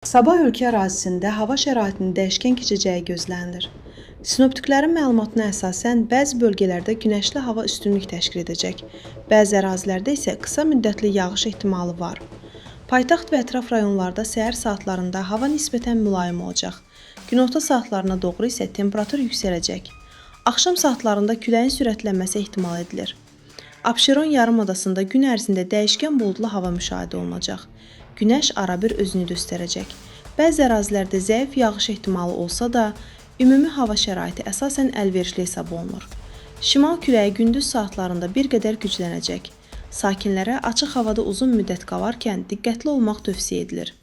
Sabah ölkə ərazisində hava şəraitinin dəyişkən keçəcəyi gözlənilir. Sinoptiklərin məlumatına əsasən bəzi bölgələrdə günəşli hava üstünlük təşkil edəcək, bəzi ərazilərdə isə qısa müddətli yağış ehtimalı var. Paytaxt və ətraf rayonlarda səhər saatlarında hava nisbətən mülayim olacaq. Günorta saatlarına doğru isə temperatur yüksələcək. Axşam saatlarında küləyin sürətlənməsi ehtimal edilir. Abşeron yarımadasında gün ərzində dəyişkən buludlu hava müşahidə olunacaq. Günəş arabir özünü göstərəcək. Bəzi ərazilərdə zəif yağış ehtimalı olsa da, ümumi hava şəraiti əsasən əlverişli hesab olunur. Şimal küləyi gündüz saatlarında bir qədər güclənəcək. Sakinlərə açıq havada uzun müddət qalarkən diqqətli olmaq tövsiyə edilir.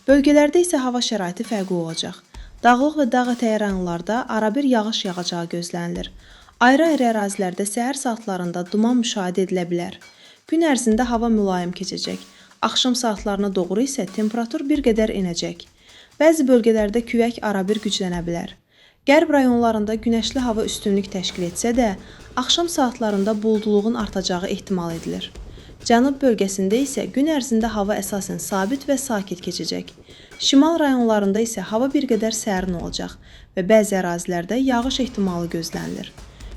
Bölgələrdə isə hava şəraiti fərqli olacaq. Dağlıq və dağətəyi rayonlarda arabir yağış yağacağı gözlənilir. Ayrı-ayrı ərazilərdə səhər saatlarında duman müşahidə edilə bilər. Gün ərzində hava mülayim keçəcək. Axşam saatlarına doğru isə temperatur bir qədər enəcək. Bəzi bölgələrdə külək arabir güclənə bilər. Qərb rayonlarında günəşli hava üstünlük təşkil etsə də, axşam saatlarında buludluluğun artacağı ehtimal edilir. Cənub bölgəsində isə gün ərzində hava əsasən sabit və sakit keçəcək. Şimal rayonlarında isə hava bir qədər sərin olacaq və bəzi ərazilərdə yağış ehtimalı gözlənilir.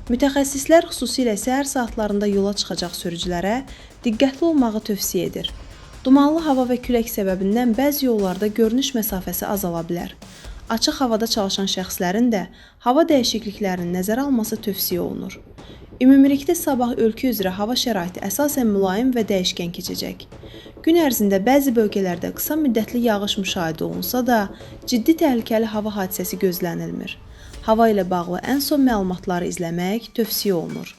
Mütəxəssislər xüsusilə səhər saatlarında yola çıxacaq sürücülərə diqqətli olmağı tövsiyə edir. Dumanlı hava və külək səbəbindən bəzi yollarda görünüş məsafəsi azala bilər. Açıq havada çalışan şəxslərin də hava dəyişikliklərinin nəzərə alması tövsiyə olunur. Ümumilikdə sabah ölkə üzrə hava şəraiti əsasən mülayim və dəyişkən keçəcək. Gün ərzində bəzi bölgələrdə qısa müddətli yağış müşahidə olunsa da, ciddi təhlükəli hava hadisəsi gözlənilmir. Hava ilə bağlı ən son məlumatları izləmək tövsiyə olunur.